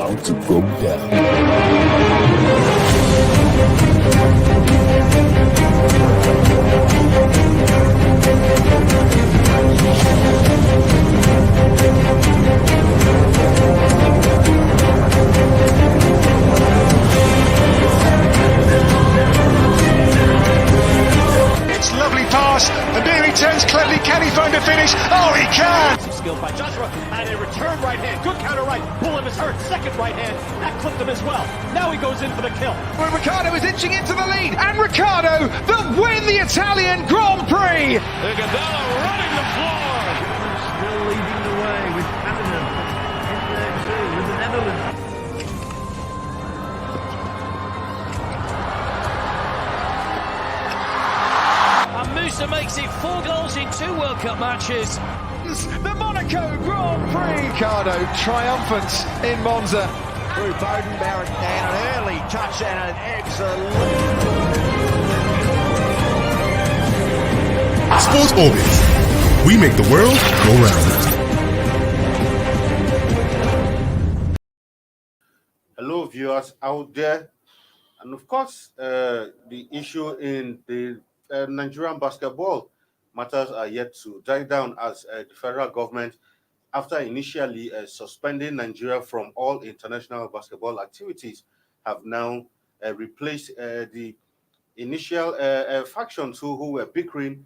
about to go down. It's lovely pass, and here he turns cleverly. Can he find a finish? Oh, he can! Skill by Joshua, and a return right hand. Good counter right. Bullet is hurt. Second right hand. That clipped him as well. Now he goes in for the kill. Well, Ricciardo is inching into the lead, and Ricciardo that win the Italian Grand Prix! Iguodala running the floor. Still leading the way with Canada in there too, with the Netherlands. And Musa makes it 4 goals in 2 World Cup matches. The Monaco Grand Prix! Ricciardo triumphant in Monza. Through Bowden Barrett and an early touch and an excellent. Sports Orbit. We make the world go round. Hello, viewers out there. And of course, the issue in the Nigerian basketball matters are yet to die down as the federal government, after initially suspending Nigeria from all international basketball activities, have now replaced the initial factions who were bickering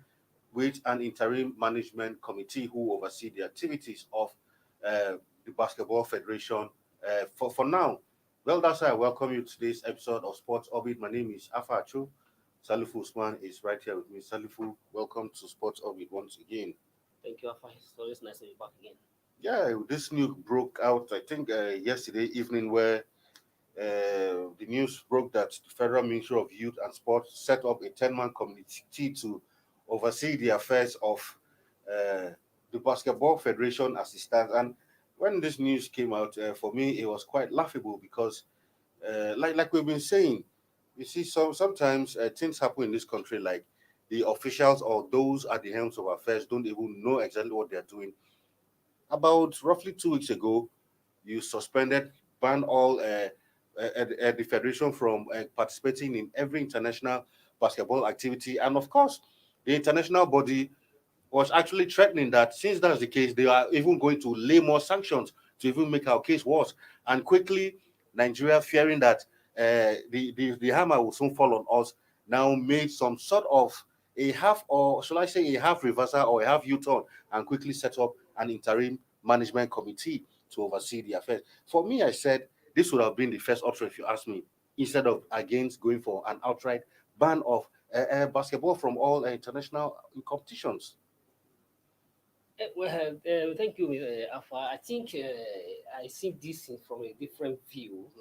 with an interim management committee who oversee the activities of the Basketball Federation for now. Well, that's why I welcome you to today's episode of Sports Orbit. My name is Afa Achu. Salifu Usman is right here with me. Salifu, welcome to Sports Orbit once again. Thank you, Afa. It's always nice to be back again. Yeah, this news broke out, I think, yesterday evening, where the news broke that the Federal Ministry of Youth and Sport set up a 10-man committee to oversee the affairs of the Basketball Federation as it stands. And when this news came out, for me, it was quite laughable because, like we've been saying, you see, sometimes things happen in this country, like the officials or those at the helms of affairs don't even know exactly what they're doing. About roughly 2 weeks ago, you banned all the federation from participating in every international basketball activity. And of course, the international body was actually threatening that since that's the case, they are even going to lay more sanctions to even make our case worse. And quickly, Nigeria, fearing that the hammer will soon fall on us, now made some sort of a half, or shall I say a half reversal or a half U-turn, and quickly set up an interim management committee to oversee the affairs. For me, I said this would have been the first option if you ask me, instead of against going for an outright ban of basketball from all international competitions. Thank you, Alpha. I think I see this from a different view.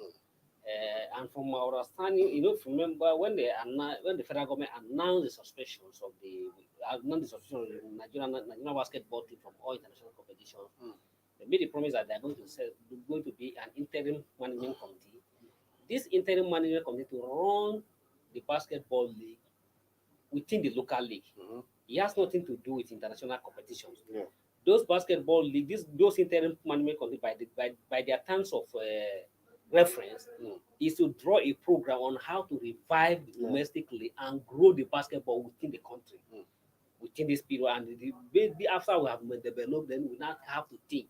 And from our understanding, remember when the federal government announced the suspensions of the Nigerian basketball team from all international competitions, they made the promise that they're going to be an interim management committee. This interim management committee to run the basketball league within the local league. It has nothing to do with international competitions. Yeah. Those basketball leagues, those interim management committee, by their terms of reference, is to draw a program on how to revive domestically and grow the basketball within the country within this period. And after we have developed, then we now have to think,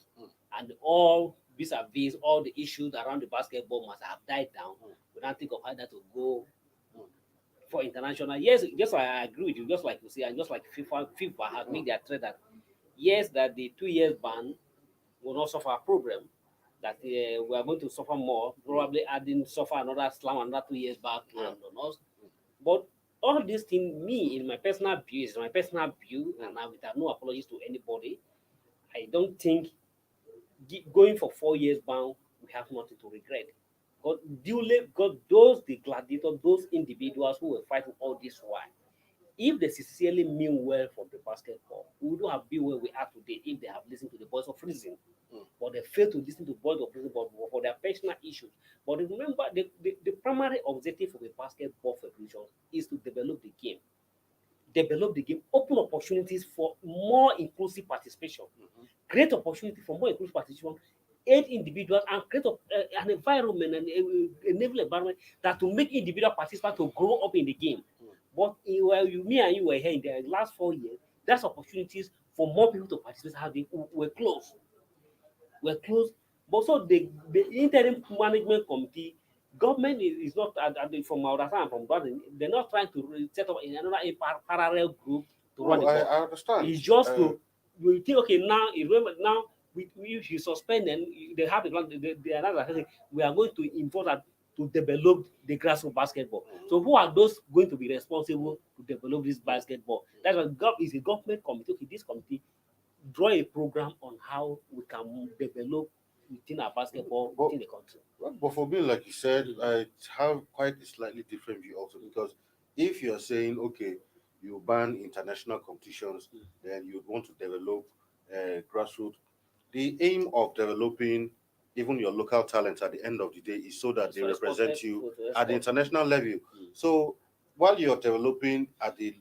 and all vis-a-vis all the issues around the basketball must have died down. We now think of how that to go for international. Yes, just like I agree with you, just like you say, and just like FIFA has made their threat that yes, that the 2 years ban will not suffer a problem, that we are going to suffer more, probably suffer another slam another 2 years back on us. But all these things, in my personal view, and I without no apologies to anybody, I don't think going for 4 years ban, we have nothing to regret. God, the gladiators, those individuals who were fighting all this while, if they sincerely mean well for the basketball, we would have been where we are today if they have listened to the voice of reason. But they failed to listen to the voice of reason for their personal issues. But remember, the primary objective of the basketball federation is to develop the game. Open opportunities for more inclusive participation, create opportunity for more inclusive participation, aid individuals and create an environment and a level environment that to make individual participants to grow up in the game. But while me and you were here in the last 4 years, there's opportunities for more people to participate. How they were close. We're close. But so the interim management committee, government is not from our understanding from that, they're not trying to set up another parallel group to run the I court. understand. It's just to we think okay now we should suspend and they have the plan. They are not saying we are going to enforce that to develop the grassroots basketball. So who are those going to be responsible to develop this basketball? That's what is a government committee. Okay, this committee draw a program on how we can develop within our basketball within the country. But for me, like you said, I have quite a slightly different view also, because if you're saying, okay, you ban international competitions, then you want to develop grassroots. The aim of developing even your local talents at the end of the day is so that they represent you at the international level. So while you're developing at the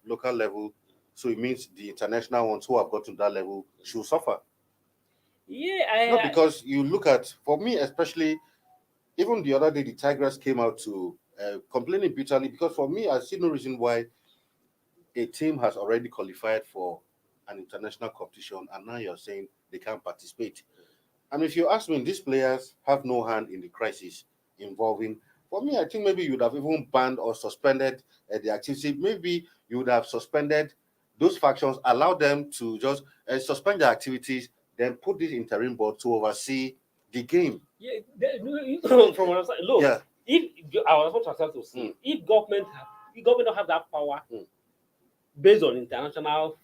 local level, so it means the international ones who have gotten that level should suffer. Yeah, Not because you look at, for me especially, even the other day the Tigers came out to complaining bitterly, because for me I see no reason why a team has already qualified for an international competition and now you're saying they can't participate. And if you ask me, these players have no hand in the crisis involving. For me, I think maybe you would have even banned or suspended the activity. Maybe you would have suspended those factions, allow them to just suspend their activities, then put this interim board to oversee the game. Yeah, from our side, look, Yeah. if I was what I was to say, if government don't have that power based on international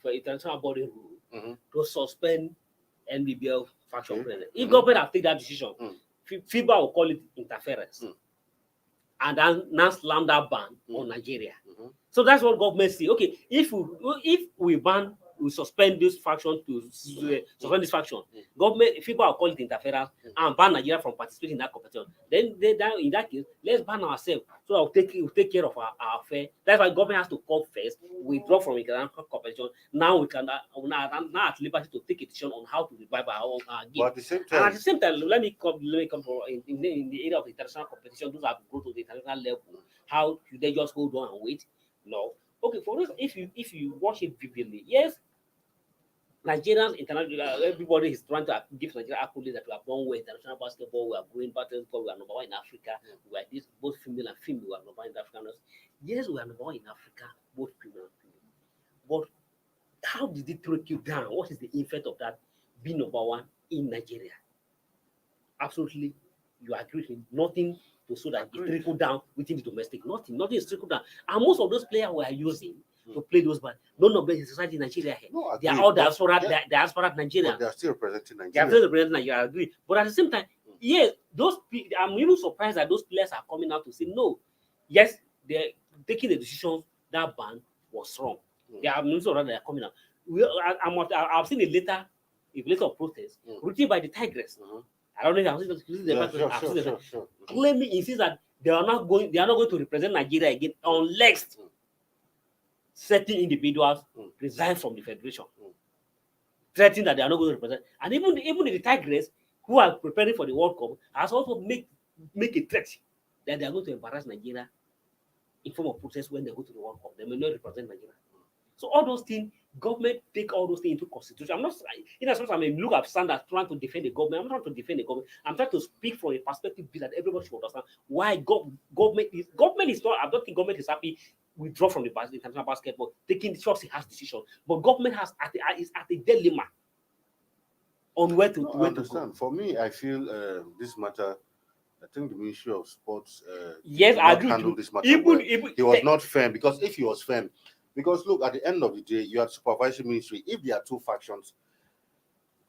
body rule to suspend NBBL faction president, if government have taken that decision, FIBA will call it interference, and then now slam that ban on Nigeria. So that's what government see. Okay, if we ban, we suspend this faction to suspend this faction. Government, FIBA will call it interference and ban Nigeria from participating in that competition. Then in that case, let's ban ourselves so that we'll take care of our affair. That's why government has to come first, withdraw from international competition. Now we can now at liberty to take a decision on how to revive our game. But at the same And time, at the same time, let me come in the area of international competition. Those have to go to the international level. How should they just hold on and wait? No. Okay, for us, if you watch it vividly, yes, Nigerians, international, everybody is trying to give Nigeria accolades that we have done well international basketball. We are growing basketball. We are number one in Africa. We are this both female and female. We are number one in Africa. Yes, we are number one in Africa, both female and female. But how did it break you down? What is the effect of that being number one in Nigeria? Absolutely, you agree with me. Nothing to show that it trickled down within the domestic. Nothing is trickled down. And most of those players we are using to play those bands, none of them is society in Nigeria here. No, they are all diaspora Nigeria. But they are still representing Nigeria. They are still representing Nigeria, I agree. But at the same time, yes, I'm even surprised that those players are coming out to say no. Yes, they're taking the decision that ban was wrong. They are coming out. I've seen a letter of protest written by the Tigers. I don't know if I've seen sure. Claiming insists that they are not going to represent Nigeria again unless certain individuals resign from the federation. Threatening that they are not going to represent. And even the Tigers who are preparing for the World Cup has also make a threat that they are going to embarrass Nigeria in form of protest when they go to the World Cup. They may not represent Nigeria. So all those things, government take all those things into consideration. I'm not, in a sense, I mean, look at Sanders trying to defend the government. I'm not trying to defend the government. I'm trying to speak from a perspective that everybody should understand why government is not. I don't think government is happy withdraw from the international basketball, taking the choice it has decision. But government is at a dilemma on where to understand. For me, I feel this matter. I think the Ministry of Sports yes, I agree handle this matter. He was not firm, because if he was firm. Because look, at the end of the day, you have supervisory ministry. If there are two factions,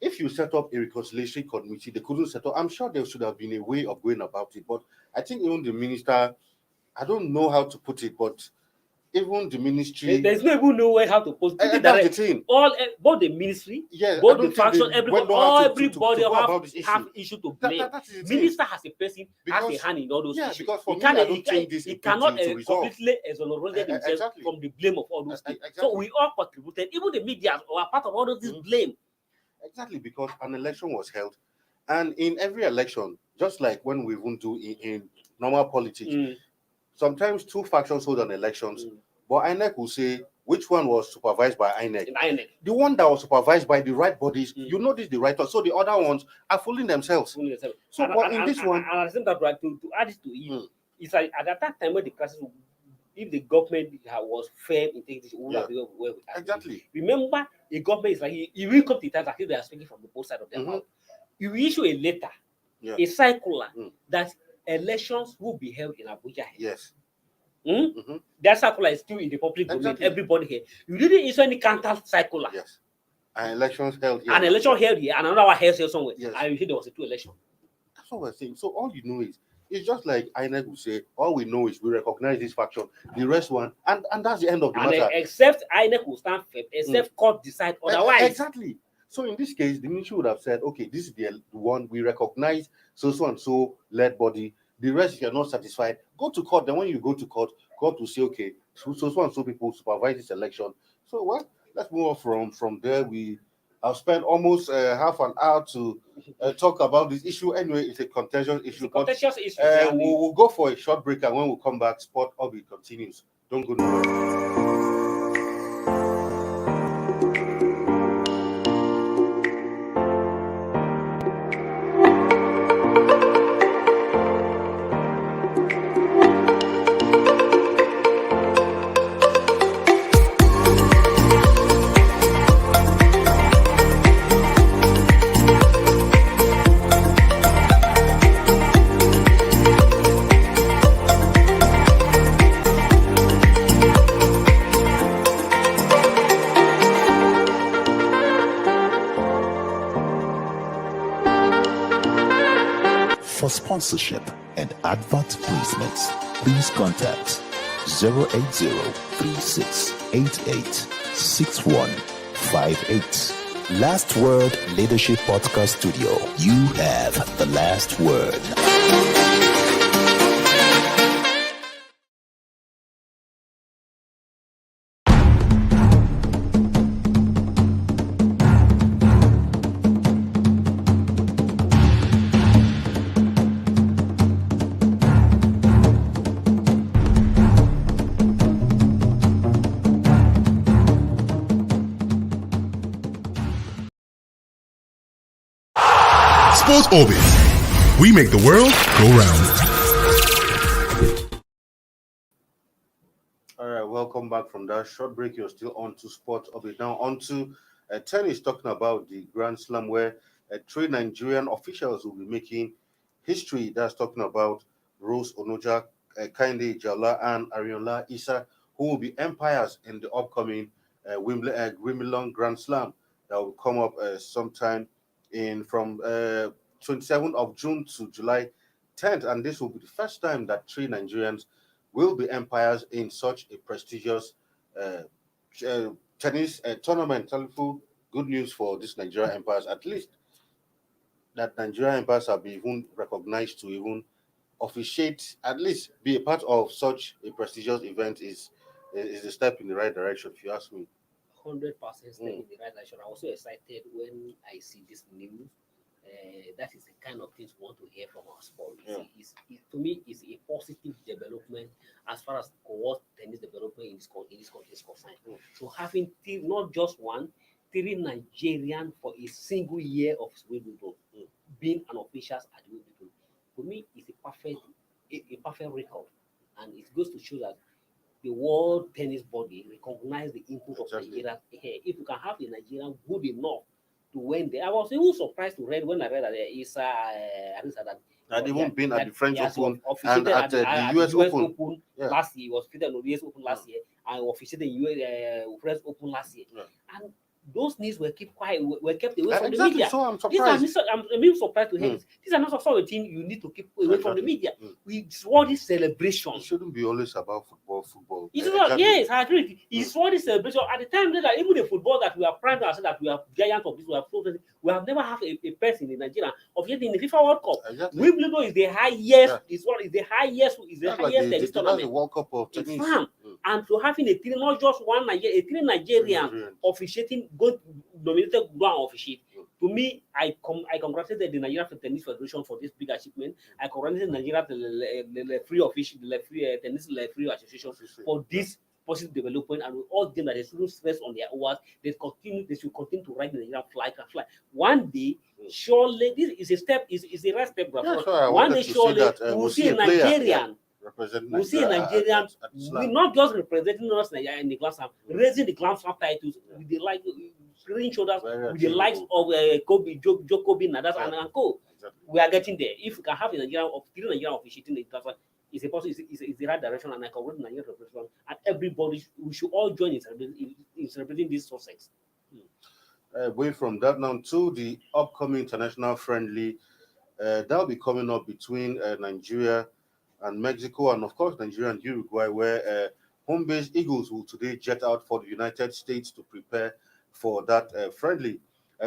if you set up a reconciliation committee, they couldn't set up. I'm sure there should have been a way of going about it. But I think even the minister, I don't know how to put it, but even the ministry, there's no even no way how to put it. That's the thing. Both the ministry, yeah, both the faction, everybody have issue to blame. Minister has a person, has a hand in all those issues. Because for me, I don't think this is cannot completely exonerate himself from the blame of all those things. So we all contributed, even the media were part of all of this blame. Exactly, because an election was held, And in every election, just like when we won't do in normal politics, sometimes two factions hold on elections, but INEC will say which one was supervised by INEC. The one that was supervised by the right bodies, you know, this the right one. So the other ones are fooling themselves. So, but in this one, and I think that right to add it to it, it's like at that time when the crisis, if the government was fair in taking this, exactly. Remember, a government is like he will come to the time that they are speaking from the both side of their mouth. You issue a letter, a circular that elections will be held in Abuja. Yes. That circular is still in the public domain. Everybody here. You didn't issue any counter circular. Yes. And elections held here. An election held here, and another one held here somewhere. Yes. And you think there was a two election. That's what we're saying. So all you know is, it's just like INEC will say, all we know is we recognize this faction, the rest one, and that's the end of the matter. Except INEC will stand firm, except court decide otherwise. Exactly. So in this case, the ministry would have said, okay, this is the one we recognize, so and so led body. The rest, if you're not satisfied, go to court. Then when you go to court, court will say, okay, so and so people supervise this election. So well, let's move on from there. We have spent almost half an hour to talk about this issue. Anyway, it's a contentious issue. We'll go for a short break, and when we come back, Sport Orbit continues. Don't go nowhere. For sponsorship and advert placements, please contact 080-3688-6158. Last Word Leadership Podcast Studio. You have the last word. Sports Orbit. We make the world go round. All right, welcome back from that short break. You're still on to Sports Orbit. Now on to tennis, talking about the Grand Slam, where 3 Nigerian officials will be making history. That's talking about Rose Onoja, Kainde Jala, and Ariola Issa, who will be umpires in the upcoming Wimbledon Grand Slam that will come up sometime from 27th of June to July 10th, and this will be the first time that 3 Nigerians will be umpires in such a prestigious tennis tournament. Good news for these Nigerian umpires, at least that Nigerian umpires have been even recognized to even officiate, at least be a part of such a prestigious event is a step in the right direction, if you ask me. 100% step in the right direction. I was so excited when I see this news. That is the kind of things we want to hear from our sport. To me, it's a positive development as far as cohort tennis development in this country is concerned. So having not just 3 Nigerian for a single year of Wimbledon, being an official at Wimbledon, to me, it's a perfect record, and it goes to show that the World Tennis Body recognize the input of Nigeria. If you can have a Nigerian good enough to win there, I was even surprised to read when I read that Issa had even been at the French Open and at the US Open last year. He was officiated at the US Open last year, and officiated in the French Open last year. And those news were kept quiet, were kept away from the media. So I'm surprised. I'm really surprised to hear this. These are not the sort of thing you need to keep away from the media. We saw this celebration. It shouldn't be always about football. It's not, yes, I agree. It's for this celebration. At the time that even the football that we are proud to say that we are giants of this, we have never had a person in Nigeria of yet in the FIFA World Cup. Wimbledon is the highest, is the highest tennis tournament. The World Cup of tennis. And to having a 3, not just one Nigerian, a 3 Nigerian officiating, nominated go and officiate. To me, I congratulate the Nigerian Tennis Federation for this big achievement. I congratulate Nigeria the free official, the free tennis free association for this positive development, and with all them that they shouldn't stress on their hours. They should continue to ride the Nigerian flag. One day, surely this is a step, is a right step. One day, surely we'll see a Nigerian. We see a Nigerian, we not just representing us in the Grand Slam, raising the Grand Slam titles with the like screen shoulders with the likes of Kobe, Jokobi, Nadas, and co. Exactly. We are getting there. If we can have a Nigerian officiating the Grand Slam, it's a possible, it's the right direction, and I congratulate Nigerian representation, and everybody, we should all join in celebrating this success. Away from that now to the upcoming international friendly that will be coming up between Nigeria and Mexico, and of course Nigeria and Uruguay, where home-based Eagles will today jet out for the United States to prepare for that friendly.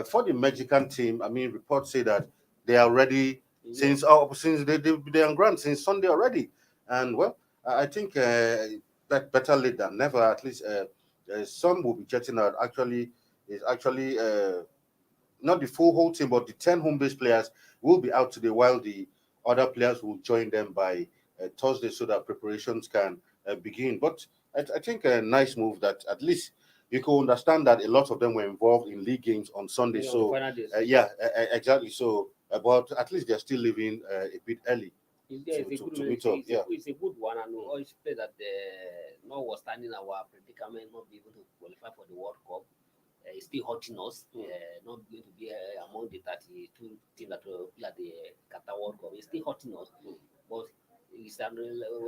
For the Mexican team, I mean, reports say that they are ready since they're on ground since Sunday already, and well, I think that better late than never. At least some will be jetting out. It's actually not the full whole team, but the 10 home-based players will be out today, while the other players will join them by Thursday, so that preparations can begin. But I think a nice move that at least you can understand that a lot of them were involved in league games on Sunday. So exactly. So but at least they're still leaving a bit early. To meet up. It's a good one, and we always say that notwithstanding our predicament, not be able to qualify for the World Cup, it's still hurting us. Not going to be among the 32 teams that will play at the Qatar World Cup. It's still hurting us, but we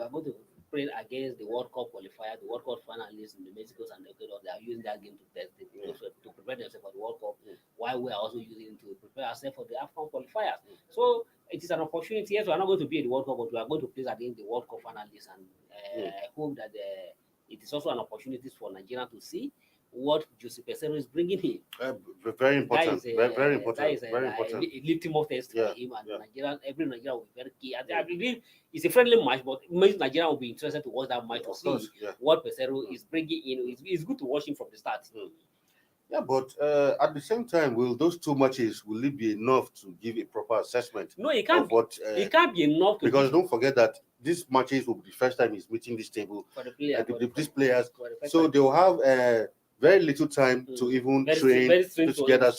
are going to play against the World Cup qualifier, the World Cup finalists in the Mexico and Ecuador. They are using that game to test it, to prepare themselves for the World Cup, while we are also using it to prepare ourselves for the AFCON qualifiers. So it is an opportunity. Yes, we are not going to be at the World Cup, but we are going to play against the World Cup finalists, and I hope that it is also an opportunity for Nigeria to see what Jose Peseiro is bringing in. Very important. Very important. That is very important. A litmus test for him, and Nigeria, every Nigerian will be very key. I believe it's a friendly match, but most Nigeria will be interested to watch that match to see what Peseiro is bringing in. It's good to watch him from the start. Yeah, but at the same time, will those two matches, will it be enough to give a proper assessment? No, it can't. It can't be enough because don't forget that these matches will be the first time he's meeting this table for the players. These players, so they will have very little time to even train together.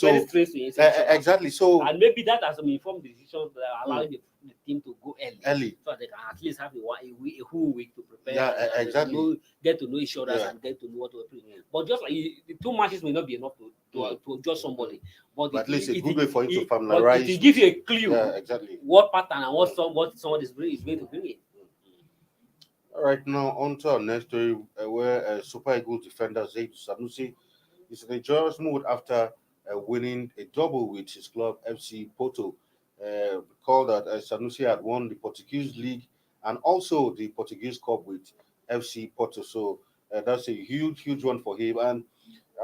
Exactly. So and maybe that has some informed decisions that allowing the team to go early, so they can at least have a whole week to prepare. Yeah, exactly. Get to know each other and get to know what to play. But just like the 2 matches may not be enough to judge somebody. But at least a good way for him to familiarize. It gives you a clue. Exactly. What pattern and what somebody is going to bring in. All right, now on to our next story, where Super Eagles defender Zaidu Sanusi is in a joyous mood after winning a double with his club FC Porto. Recall that Sanusi had won the Portuguese League and also the Portuguese Cup with FC Porto. So that's a huge one for him. And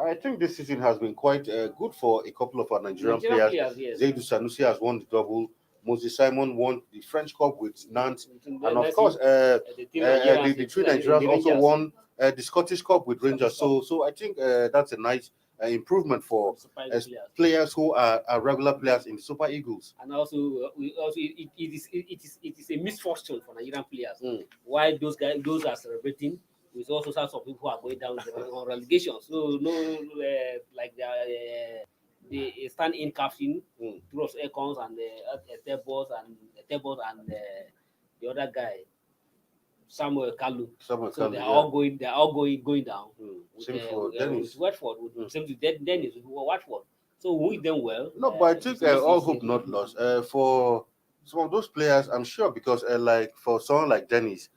I think this season has been quite good for a couple of our Nigerian players. Yes. Zaidu Sanusi has won the double. Moses Simon won the French Cup with Nantes, and of course, the three Nigerians also won the Scottish Cup with Rangers. So I think that's a nice improvement for players who are regular players in the Super Eagles. And also, it is a misfortune for Nigerian players. Why those are celebrating? We also have some people who are going down on relegation. So like the stand-in captain, Truss Ekons and Tebos and the other guy, Samuel Kalu. So they are all going down. Same for Dennis. With Watford. Same to Dennis with Watford. So we wish them well. No, but I think all hope not lost. For some of those players, I'm sure, because like for someone like Dennis,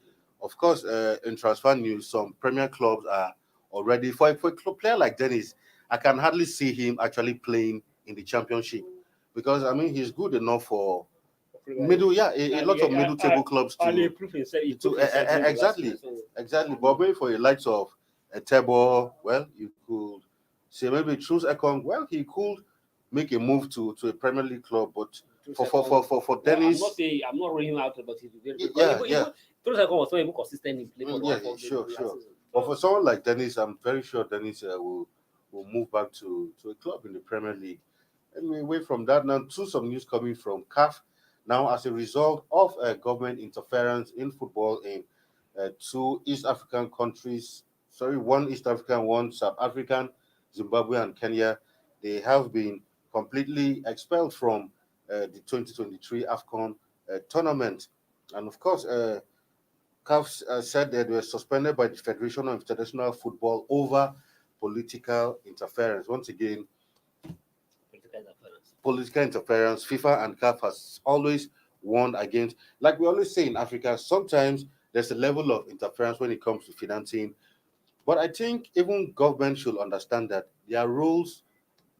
of course, in transfer news, some Premier clubs are already for a player like Dennis. I can hardly see him actually playing in the Championship, because I mean he's good enough for middle, a lot of middle table clubs to improve himself. Exactly. But maybe for the likes of Tebo, well, you could say maybe choose Ekong. Well, he could make a move to a Premier League club, but for Dennis, I'm not ruling out, but he's very good. Truss Ekong was so consistent in playing. Sure. But for someone like Dennis, I'm very sure Dennis will move back to a club in the Premier League. Anyway, away from that now to some news coming from CAF. Now, as a result of government interference in football in two East African countries, sorry, one East African, one South African, Zimbabwe and Kenya, they have been completely expelled from the 2023 AFCON tournament. And of course, CAF said that they were suspended by the Federation of International Football over political interference. Once again, political interference. FIFA and CAF has always warned against. Like we always say in Africa, sometimes there's a level of interference when it comes to financing. But I think even government should understand that there are rules.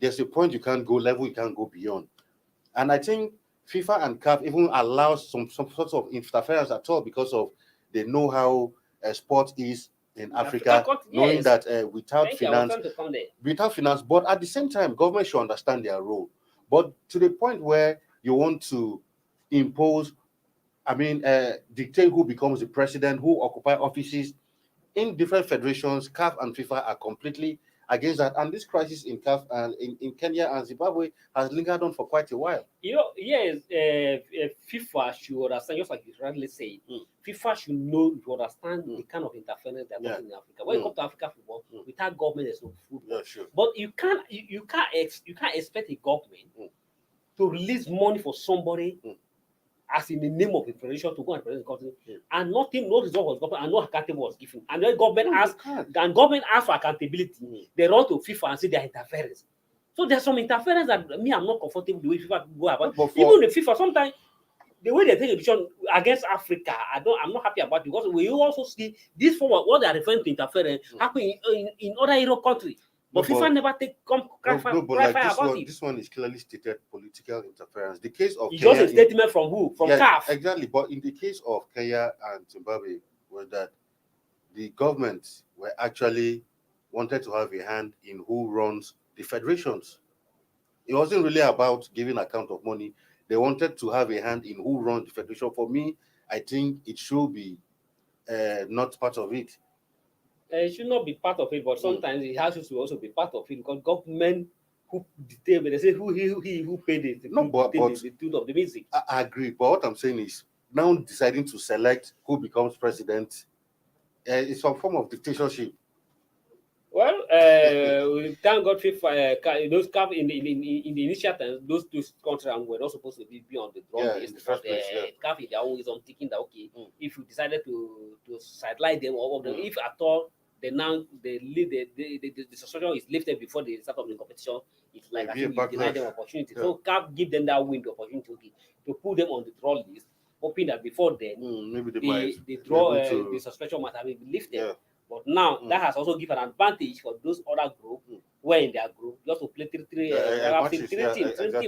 There's a point you can't go level, you can't go beyond. And I think FIFA and CAF even allow some sort of interference at all because of they know how sport is in Africa, knowing yes. that without finance, but at the same time, government should understand their role. But to the point where you want to impose, dictate who becomes the president, who occupy offices in different federations, CAF and FIFA are completely against that. And this crisis in CAF and in Kenya and Zimbabwe has lingered on for quite a while. Yes, FIFA should understand, just like you rightly say, FIFA should know to understand the kind of interference that happens in Africa. When it comes to African football, without government, there's no football. Yeah, sure. But you can't expect a government to release money for somebody as in the name of the federation to go and represent the country, and nothing, no result was gotten, and no accountability was given. And then government asks for accountability. They run to FIFA and say they are interference. So there's some interference that I'm not comfortable with the way FIFA go about. Even the FIFA, sometimes the way they take a decision against Africa, I'm not happy about it, because we also see this form of what they are referring to interference happening in other Europe countries. But FIFA never about it. This one is clearly stated political interference. The case of it's just a statement from who? From CAF. Exactly. But in the case of Kenya and Zimbabwe, was that the government were actually wanted to have a hand in who runs the federations. It wasn't really about giving account of money. They wanted to have a hand in who runs the federation. For me, I think it should be not part of it. It should not be part of it, but sometimes it has to also be part of it, because government who determine, they say who paid the tune of the music. I agree, but what I'm saying is now deciding to select who becomes president is some form of dictatorship. Well, we thank God FIFA, those CAF in the initial times, those two countries were not supposed to be on the draw list. In the first place, CAF is their own reason thinking that if you decided to sideline them or if at all the suspension is lifted before the start of the competition, it's like you deny them opportunity. So CAF give them that window opportunity to put them on the draw list, hoping that before then maybe the suspension might have been lifted. Yeah. But now that has also given an advantage for those other groups where in their group just to play three teams now. Exactly.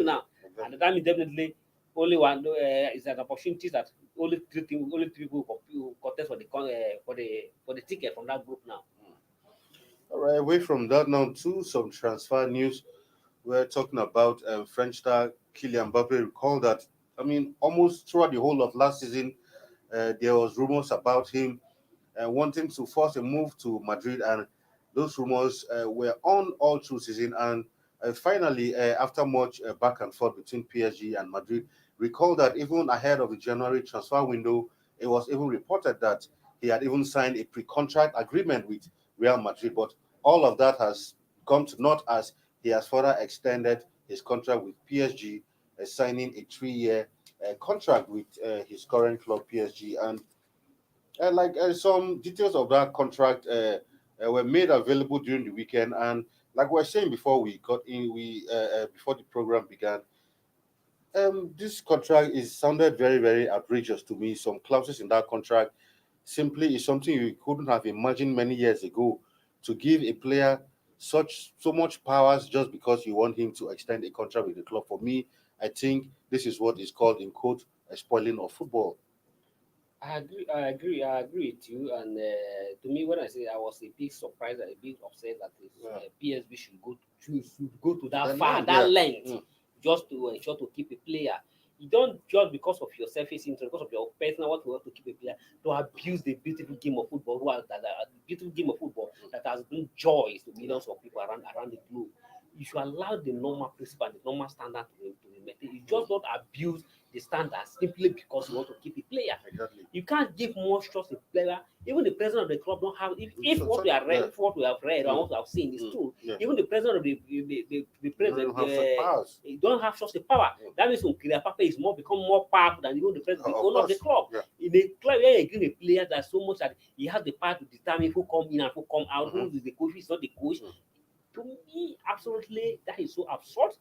And that means definitely only one is an opportunity that only three people contest for the ticket from that group now. All right, away from that now to some transfer news. We're talking about French star Kylian Mbappe. Recall that almost throughout the whole of last season, there was rumors about him wanting to force a move to Madrid, and those rumors were on all through season. And finally, after much back and forth between PSG and Madrid, recall that even ahead of the January transfer window, it was even reported that he had even signed a pre-contract agreement with Real Madrid. But all of that has come to naught as he has further extended his contract with PSG, signing a 3-year contract with his current club, PSG. And some details of that contract were made available during the weekend, and like we were saying before we got in, before the program began, this contract sounded very, very outrageous to me. Some clauses in that contract simply is something you couldn't have imagined many years ago, to give a player so much powers just because you want him to extend a contract with the club. For me, I think this is what is called, in quote, a spoiling of football. I agree with you. And to me, when I say, I was a big surprise and a big upset that PSV should go to that length just to ensure to keep a player. You don't just because of your selfish interest, because of your personal what you want to keep a player, to abuse the beautiful game of football, that has been joys to millions of people around the globe. you should allow the normal principle and the normal standard to be maintained. You just don't abuse the standards simply because you want to keep a player. Exactly. You can't give more trust to player. Even the president of the club don't have. If what we have read, if what we have read or what we have seen is true, even the president of the president don't have trust the power. That means Kylian Mbappe is become more powerful than even the president, the owner of the club. In a club where you give a player that so much that he has the power to determine who come in and who come out, who is the coach, who is not the coach. To me, absolutely, that is so absurd.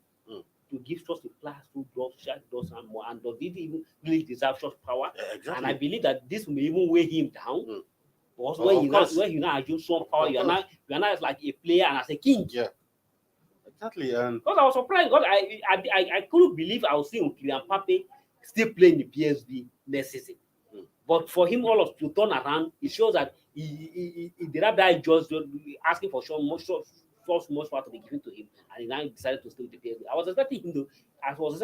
To give trust to players who does and more, and does he even really deserve such power? Exactly. And I believe that this may even weigh him down. Because when you now assume some power, you are now as like a player and as a king. Yeah, exactly. And because I was surprised, because I couldn't believe I was seeing Kylian Mbappe still playing the PSV next season. But for him, all of to turn around, it shows that he did not die just asking for so much part to be given to him, and he now decided to stay with the PSV. I was expecting him to, and I was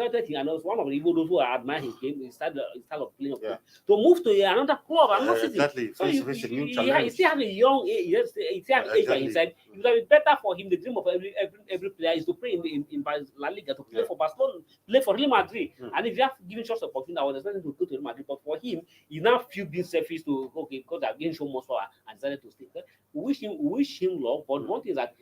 one of the even those who admire his game, his style of playing, to move to another club. Exactly. So he still have a young age. He still have age by his side. It would have been better for him. The dream of every player is to play in La Liga, to play for Barcelona, play for Real Madrid. And if you have given such opportunity, I was expecting to go to Real Madrid. But for him, he now feel being selfish to because I've given so much power and decided to stay. We wish him luck. But one thing is that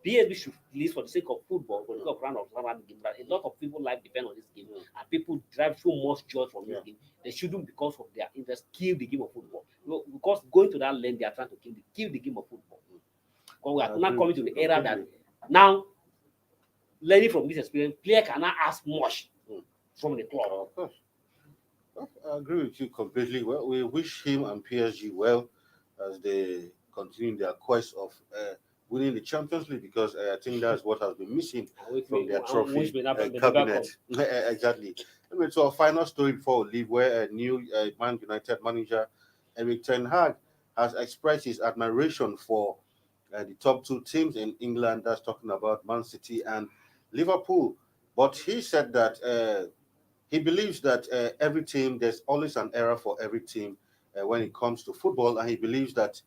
PSV should, at least for the sake of football, for the sake of round of game, a lot of people's life depend on this game, and people drive so much joy from this game. They shouldn't, because of their interest, kill the game of football. Because going to that length, they are trying to kill the game of football. Because we are now coming to the era that now, learning from this experience, player cannot ask much from the club. Of course. I agree with you completely. Well, we wish him and PSG well as they continue their quest of winning the Champions League, because I think that's what has been missing from their trophy cabinet. Exactly. Anyway, so our final story before we leave, where a new Man United manager, Erik ten Hag, has expressed his admiration for the top two teams in England. That's talking about Man City and Liverpool. But he said that he believes that every team, there's always an era for every team when it comes to football, and he believes that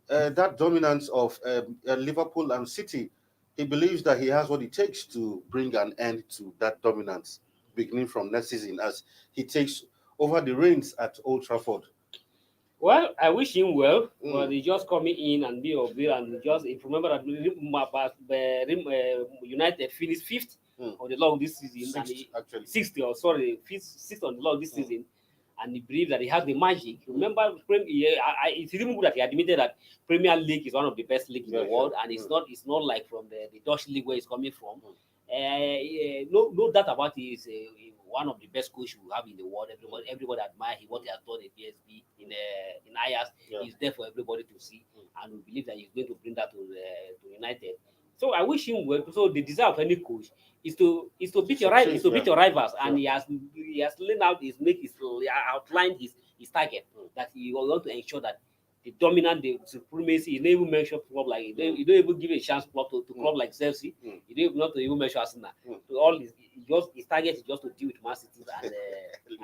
that dominance of Liverpool and City, he believes that he has what it takes to bring an end to that dominance, beginning from next season as he takes over the reins at Old Trafford. Well, I wish him well, but he just coming in and be of bill, and just, if you remember that United finished fifth on the log this season, sixth on the log this season. And he believes that he has the magic. Remember, it's even good that he admitted that Premier League is one of the best leagues in the world, and it's not like from the Dutch league where it's coming from. No doubt about it. He's one of the best coaches we have in the world. Everybody admires what he has done in PSV, in Ajax. He's there for everybody to see, and we believe that he's going to bring that to United. So I wish him well. So the desire of any coach is to beat your rivals, beat your rivals, and he has laid out outlined his target, that he want to ensure that the dominant, the supremacy. He didn't even mention club like you don't even give a chance club to club like Chelsea. You don't not even mention Arsenal. To all his target is just to deal with Man City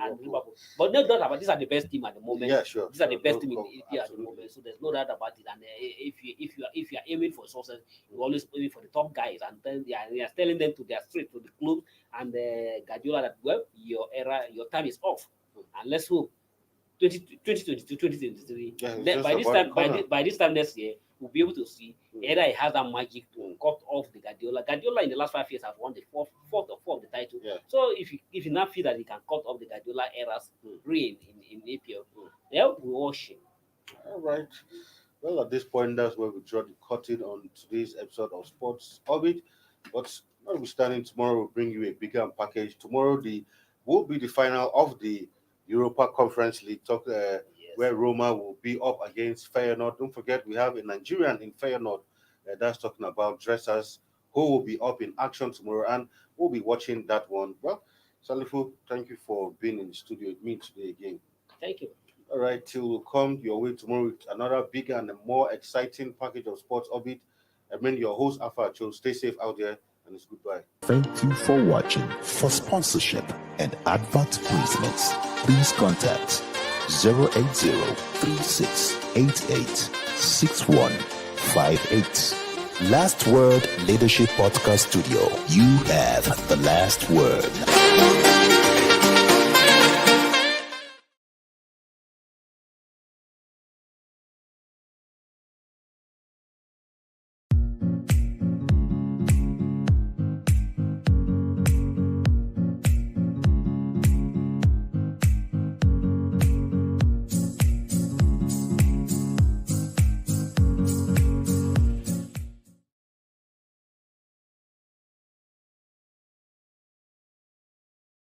and Liverpool. But no doubt about it, these are the best team at the moment. Yeah, sure. These are the best team in the EPL at the moment. So there's no doubt about it. And if you are aiming for success, you always aiming for the top guys, and then they are telling them to their straight to the club and Guardiola that, well, your time is off, and let's hope 2022, 2023. By this time next year, we'll be able to see either he has that magic to cut off the Guardiola. Guardiola in the last 5 years has won the fourth of the title. So if you now feel that he can cut off the Guardiola era's reign in APL, we'll watch him. All right. Well, at this point, that's where we draw the curtain on today's episode of Sports Orbit. But notwithstanding, tomorrow we'll bring you a bigger package. Tomorrow will be the final of the Europa Conference League talk, where Roma will be up against Feyenoord. Don't forget, we have a Nigerian in Feyenoord that's talking about dressers who will be up in action tomorrow, and we'll be watching that one. Well, Salifu, thank you for being in the studio with me today again. Thank you. All right, till we'll come your way tomorrow with another bigger and more exciting package of Sports Orbit. I mean, your host, Alpha Cho. Stay safe out there, and it's goodbye. Thank you for watching. For sponsorship and advert placements, please contact 080-3688-6158. Last Word Leadership Podcast Studio. You have the last word.